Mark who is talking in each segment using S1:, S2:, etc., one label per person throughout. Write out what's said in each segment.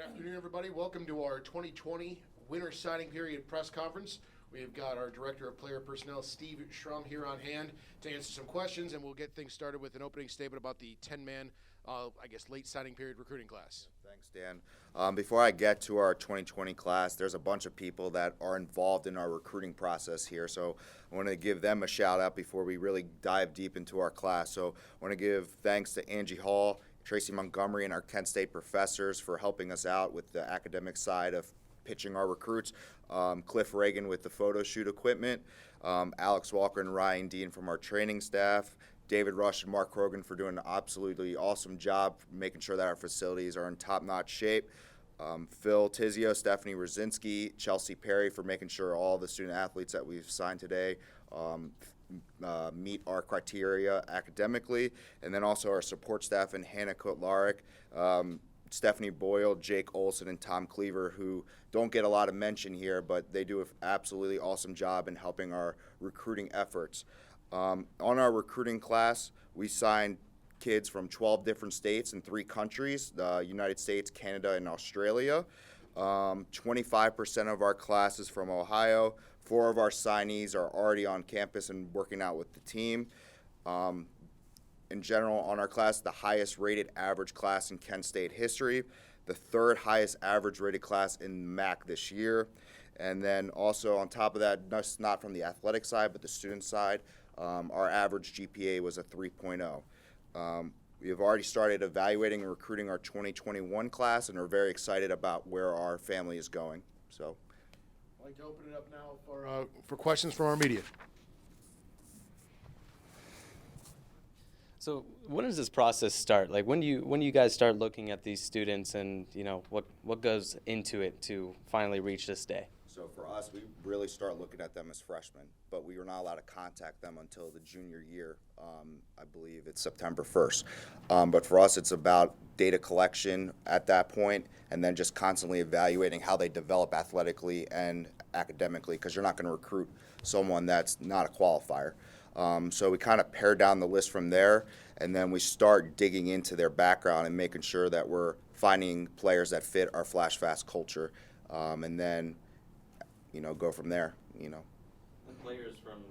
S1: afternoon, everybody. Welcome to our 2020 Winter Signing Period press conference. We've got our Director of Player Personnel, Steve Schrum, here on hand to answer some questions, and we'll get things started with an opening statement about the 10-man, late signing period recruiting class.
S2: Thanks, Dan. Before I get to our 2020 class, there's a bunch of people that are involved in our recruiting process here, so I want to give them a shout out before we really dive deep into our class. So I want to give thanks to Angie Hall, Tracy Montgomery, and our Kent State professors for helping us out with the academic side of pitching our recruits, Cliff Reagan with the photo shoot equipment, Alex Walker and Ryan Dean from our training staff, David Rush and Mark Krogan for doing an absolutely awesome job making sure that our facilities are in top-notch shape, Phil Tizio, Stephanie Rosinski, Chelsea Perry for making sure all the student athletes that we've signed today meet our criteria academically, and then also our support staff and Hannah Kotlarek, Stephanie Boyle, Jake Olson, and Tom Cleaver, who don't get a lot of mention here, but they do an absolutely awesome job in helping our recruiting efforts. On our recruiting class, we signed kids from 12 different states and 3 countries, the United States, Canada, and Australia. 25% of our class is from Ohio. 4 of our signees are already on campus and working out with the team. In general, on our class, the highest rated average class in Kent State history, the 3rd highest average rated class in MAC this year. And then also on top of that, not from the athletic side, but the student side, our average GPA was a 3.0. We have already started evaluating and recruiting our 2021 class, and are very excited about where our family is going. So,
S1: I'd like to open it up now for questions from our media.
S3: So when does this process start? Like when do you guys start looking at these students, and what goes into it to finally reach this day?
S2: So for us, we really start looking at them as freshmen, but we were not allowed to contact them until the junior year. I believe it's September 1st. But for us, it's about data collection at that point, and then just constantly evaluating how they develop athletically and academically, because you're not going to recruit someone that's not a qualifier. So we kind of pare down the list from there, and then we start digging into their background and making sure that we're finding players that fit our Flash Fast culture, and then go from there.
S3: And players from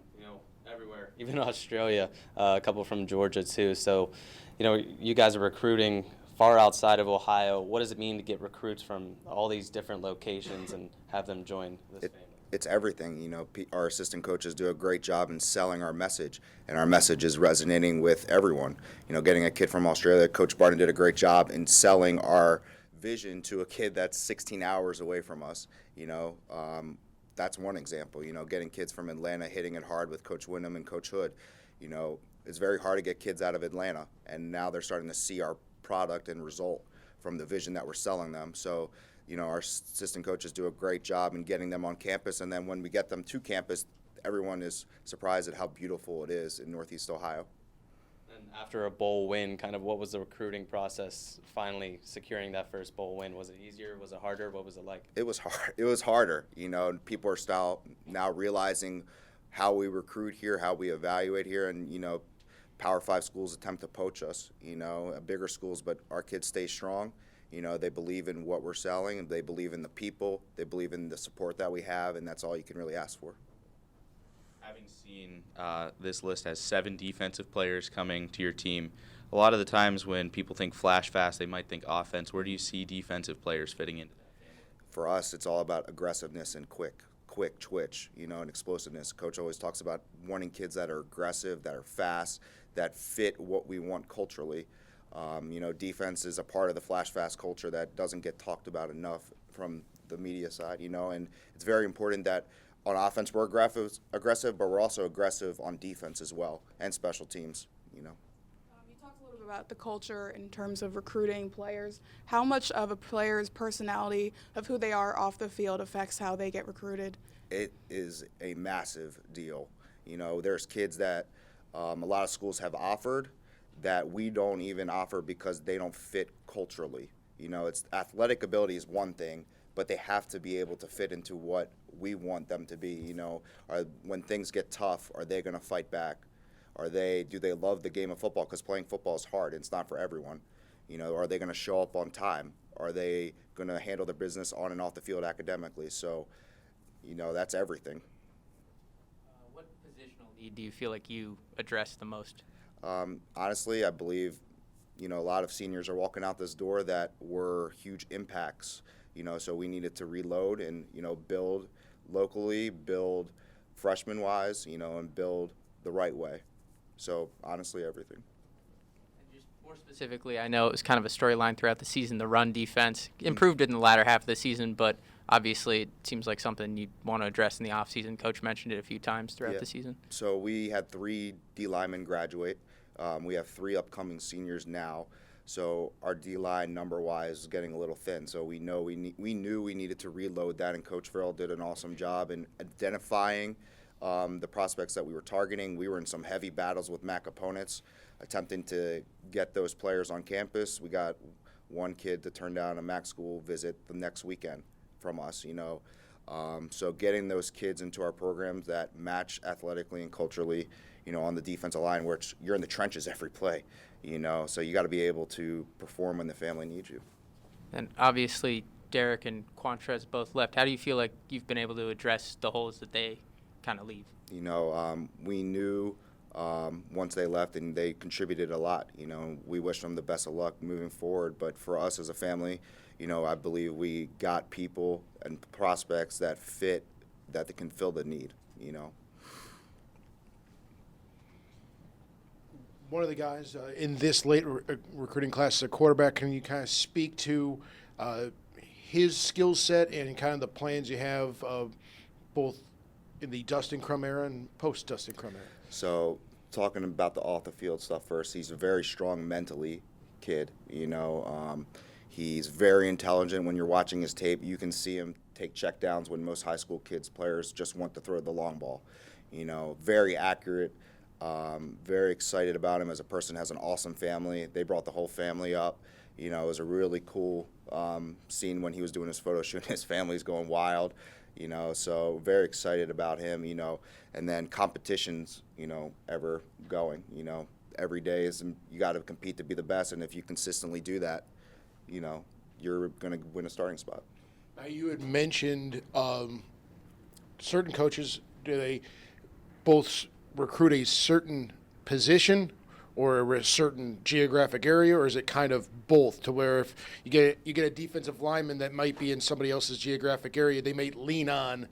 S3: everywhere, even Australia, a couple from Georgia too. So, you guys are recruiting far outside of Ohio. What does it mean to get recruits from all these different locations and have them join this family?
S2: It's everything. Our assistant coaches do a great job in selling our message, and our message is resonating with everyone. Getting a kid from Australia, Coach Barton did a great job in selling our vision to a kid that's 16 hours away from us. That's one example. Getting kids from Atlanta, hitting it hard with Coach Wyndham and Coach Hood. It's very hard to get kids out of Atlanta, and now they're starting to see our product and result from the vision that we're selling them. So, our assistant coaches do a great job in getting them on campus, and then when we get them to campus, everyone is surprised at how beautiful it is in Northeast Ohio.
S3: And after a bowl win, kind of what was the recruiting process finally securing that first bowl win? Was it easier? Was it harder? What was it like?
S2: It was hard. It was harder. People are now realizing how we recruit here, how we evaluate here, and, Power 5 schools attempt to poach us, bigger schools, but our kids stay strong. They believe in what we're selling, and they believe in the people, they believe in the support that we have, and that's all you can really ask for.
S4: Having seen this list has 7 defensive players coming to your team, a lot of the times when people think Flash Fast, they might think offense. Where do you see defensive players fitting into that family?
S2: For us, it's all about aggressiveness and quick twitch, and explosiveness. Coach always talks about wanting kids that are aggressive, that are fast, that fit what we want culturally. Defense is a part of the Flash Fast culture that doesn't get talked about enough from the media side, and it's very important that on offense we're aggressive, but we're also aggressive on defense as well, and special teams,
S5: You talked a little bit about the culture in terms of recruiting players. How much of a player's personality, of who they are off the field, affects how they get recruited?
S2: It is a massive deal. There's kids that a lot of schools have offered that we don't even offer because they don't fit culturally. It's athletic ability is one thing, but they have to be able to fit into what we want them to be. When things get tough, are they going to fight back? Do they love the game of football? Because playing football is hard. It's not for everyone. Are they going to show up on time? Are they going to handle their business on and off the field academically? So, that's everything.
S6: What positional need do you feel like you address the most?
S2: Honestly, I believe, a lot of seniors are walking out this door that were huge impacts, so we needed to reload and, build locally, build freshman-wise, and build the right way. So, honestly, everything.
S6: And just more specifically, I know it was kind of a storyline throughout the season, the run defense. Improved in the latter half of the season, but obviously it seems like something you'd want to address in the offseason. Coach mentioned it a few times throughout the season.
S2: So we had 3 D linemen graduate. We have 3 upcoming seniors now. So our D-line number-wise is getting a little thin. So we knew we needed to reload that, and Coach Farrell did an awesome job in identifying the prospects that we were targeting. We were in some heavy battles with MAC opponents, attempting to get those players on campus. We got one kid to turn down a MAC school visit the next weekend from us, So getting those kids into our programs that match athletically and culturally, on the defensive line, which you're in the trenches every play, so you got to be able to perform when the family needs you.
S6: And obviously Derek and Quantrez both left. How do you feel like you've been able to address the holes that they kind of leave?
S2: We knew once they left, and they contributed a lot. We wish them the best of luck moving forward. But for us as a family, I believe we got people and prospects that fit, that they can fill the need.
S1: One of the guys in this late recruiting class is a quarterback. Can you kind of speak to his skill set and kind of the plans you have both in the Dustin Crum era and post-Dustin Crum era?
S2: So talking about the off-the-field stuff first, he's a very strong mentally kid. He's very intelligent. When you're watching his tape, you can see him take checkdowns when most high school players just want to throw the long ball. Very accurate. Very excited about him as a person. Has an awesome family. They brought the whole family up. It was a really cool scene when he was doing his photo shoot. His family's going wild. So very excited about him. And then competitions, ever going. Every day you got to compete to be the best, and if you consistently do that, you're going to win a starting spot.
S1: Now, you had mentioned certain coaches, do they both recruit a certain position or a certain geographic area, or is it kind of both, to where if you get a defensive lineman that might be in somebody else's geographic area, they may lean on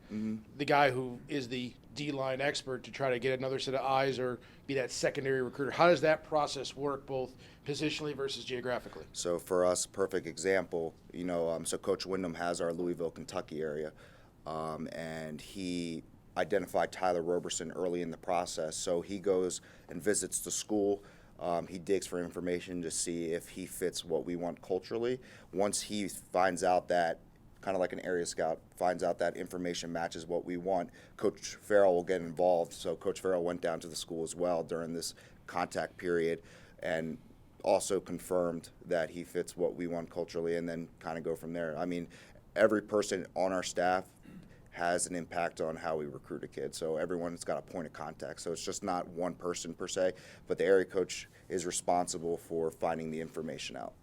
S1: the guy who is the D-line expert to try to get another set of eyes or be that secondary recruiter? How does that process work, both positionally versus geographically?
S2: So for us, perfect example, so Coach Wyndham has our Louisville, Kentucky area, and he identified Tyler Roberson early in the process. So he goes and visits the school. He digs for information to see if he fits what we want culturally. Once he finds out that, kind of like an area scout, finds out that information matches what we want, Coach Farrell will get involved. So Coach Farrell went down to the school as well during this contact period and also confirmed that he fits what we want culturally, and then kind of go from there. I mean, every person on our staff has an impact on how we recruit a kid. So everyone's got a point of contact. So it's just not one person per se, but the area coach is responsible for finding the information out.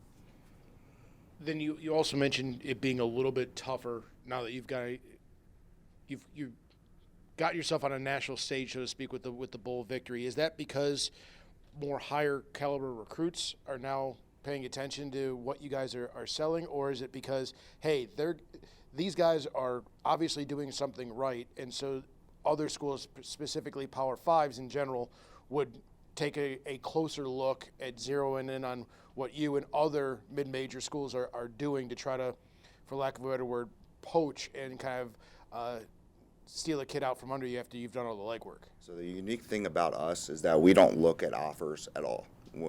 S1: Then you also mentioned it being a little bit tougher now that you've got yourself on a national stage, so to speak, with the bowl victory. Is that because more higher caliber recruits are now paying attention to what you guys are selling, or is it because, hey, these guys are obviously doing something right, and so other schools, specifically Power Fives in general, would take a closer look at zeroing in on what you and other mid-major schools are doing to try to, for lack of a better word, poach and kind of steal a kid out from under you after you've done all the legwork?
S2: So the unique thing about us is that we don't look at offers at all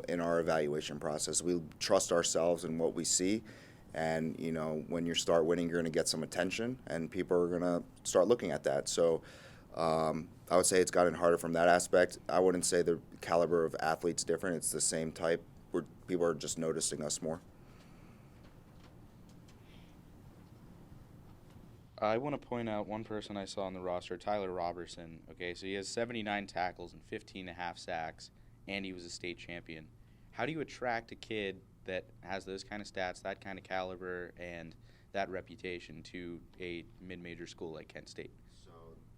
S2: in our evaluation process. We trust ourselves in what we see. And, when you start winning, you're going to get some attention, and people are going to start looking at that. So I would say it's gotten harder from that aspect. I wouldn't say the caliber of athlete's different. It's the same type, where people are just noticing us more.
S4: I want to point out one person I saw on the roster, Tyler Roberson. Okay, so he has 79 tackles and 15.5 sacks, and he was a state champion. How do you attract a kid that has those kind of stats, that kind of caliber, and that reputation to a mid-major school like Kent State?
S2: So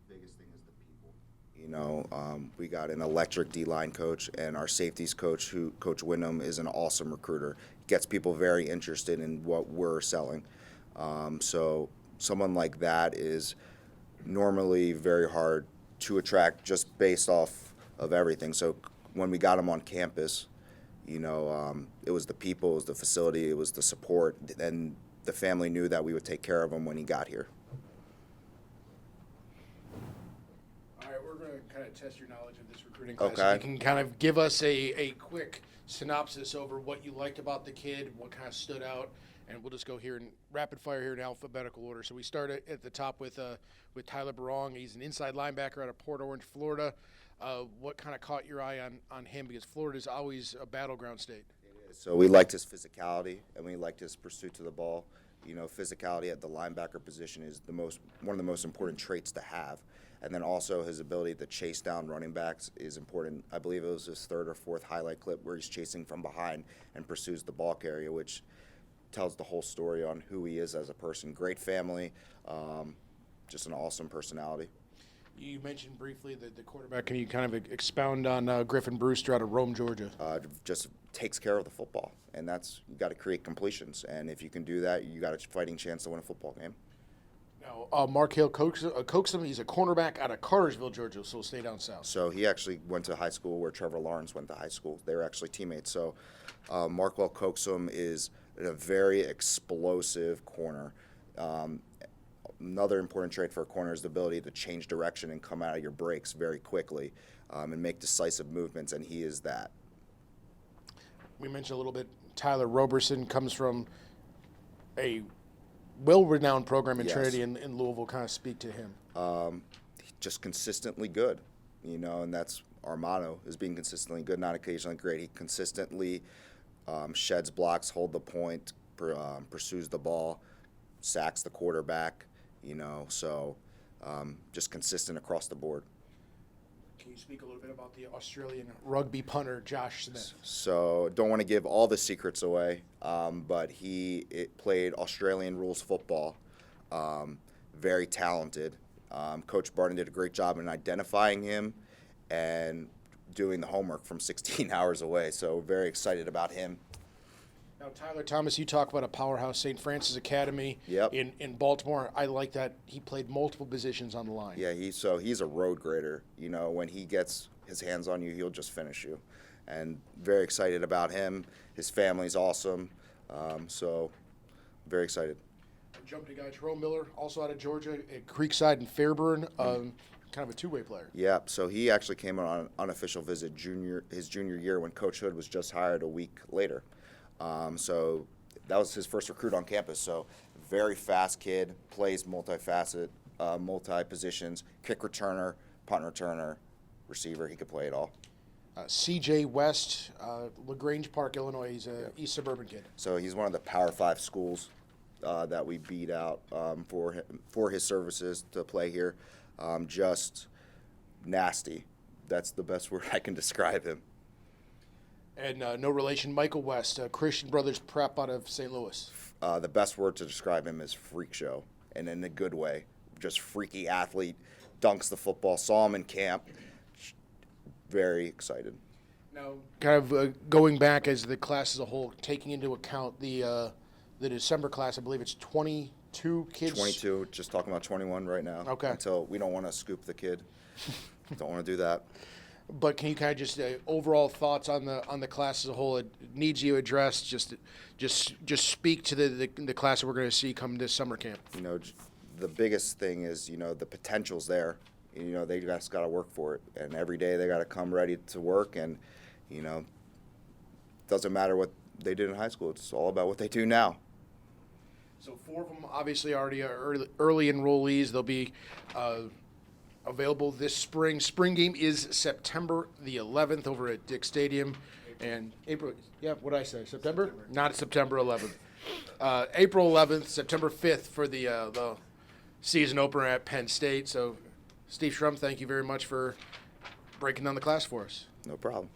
S2: the biggest thing is the people. You know, we got an electric D-line coach, and our safeties coach, who Coach Wyndham, is an awesome recruiter. Gets people very interested in what we're selling. So someone like that is normally very hard to attract just based off of everything. So when we got him on campus, you know, it was the people, it was the facility, it was the support, and the family knew that we would take care of him when he got here.
S1: All right, we're going to kind of test your knowledge of this recruiting class.
S2: Okay.
S1: You can kind of give us a quick synopsis over what you liked about the kid, what kind of stood out, and we'll just go here in rapid fire here in alphabetical order. So we start at the top with Tyler Barong. He's an inside linebacker out of Port Orange, Florida. What kind of caught your eye on him? Because Florida is always a battleground state.
S2: So we liked his physicality, and we liked his pursuit to the ball. You know, physicality at the linebacker position is one of the most important traits to have. And then also his ability to chase down running backs is important. I believe it was his third or fourth highlight clip where he's chasing from behind and pursues the ball carrier, which tells the whole story on who he is as a person. Great family, just an awesome personality.
S1: You mentioned briefly the quarterback. Can you kind of expound on Griffin Brewster out of Rome, Georgia?
S2: Just takes care of the football, and you got to create completions. And if you can do that, you got a fighting chance to win a football game.
S1: Now, Markale Coaxum, he's a cornerback out of Cartersville, Georgia, so we'll stay down south.
S2: So he actually went to high school where Trevor Lawrence went to high school. They were actually teammates. So Markale Coaxum is a very explosive corner. Another important trait for a corner is the ability to change direction and come out of your breaks very quickly and make decisive movements, and he is that.
S1: We mentioned a little bit, Tyler Roberson comes from a well-renowned program in
S2: Yes.
S1: Trinity in Louisville. Kind of speak to him.
S2: Just consistently good, you know, and that's our motto, is being consistently good, not occasionally great. He consistently sheds blocks, hold the point, pursues the ball, sacks the quarterback, you know, so just consistent across the board.
S1: Can you speak a little bit about the Australian rugby punter, Josh Smith?
S2: So don't want to give all the secrets away, but he played Australian rules football, very talented. Coach Barton did a great job in identifying him and doing the homework from 16 hours away, so very excited about him.
S1: Now, Tyler Thomas, you talk about a powerhouse, St. Francis Academy
S2: Yep.
S1: in Baltimore. I like that he played multiple positions on the line.
S2: Yeah, he's a road grader. You know, when he gets his hands on you, he'll just finish you. And very excited about him. His family's awesome, so very excited.
S1: Jump to guy Terrell Miller, also out of Georgia, at Creekside and Fairburn, kind of a two-way player.
S2: Yeah, so he actually came on an unofficial visit his junior year when Coach Hood was just hired a week later. So that was his first recruit on campus. So very fast kid, plays multifaceted, multi-positions, kick returner, punt returner, receiver. He could play it all.
S1: C.J. West, LaGrange Park, Illinois. He's a East Suburban kid.
S2: So he's one of the Power 5 schools that we beat out for his services to play here. Just nasty. That's the best word I can describe him.
S1: And no relation, Michael West, Christian Brothers Prep out of St. Louis.
S2: The best word to describe him is freak show, and in a good way. Just freaky athlete, dunks the football. Saw him in camp. Very excited.
S1: Now, kind of going back as the class as a whole, taking into account the December class, I believe it's 22 kids.
S2: 22. Just talking about 21 right now.
S1: Okay.
S2: Until we don't want to scoop the kid. Don't want to do that.
S1: But can you kind of just overall thoughts on the class as a whole? It needs you addressed. Just speak to the class that we're going to see come this summer camp.
S2: You know, the biggest thing is, you know, the potential's there. You know, they just got to work for it, and every day they got to come ready to work. And you know, doesn't matter what they did in high school. It's all about what they do now.
S1: So 4 of them obviously already are early enrollees. They'll be available this spring. Spring game is September the 11th over at Dick Stadium. And April, yeah, what did I say? September? Not September 11th. April 11th, September 5th for the season opener at Penn State. So, Steve Schrum, thank you very much for breaking down the class for us.
S2: No problem.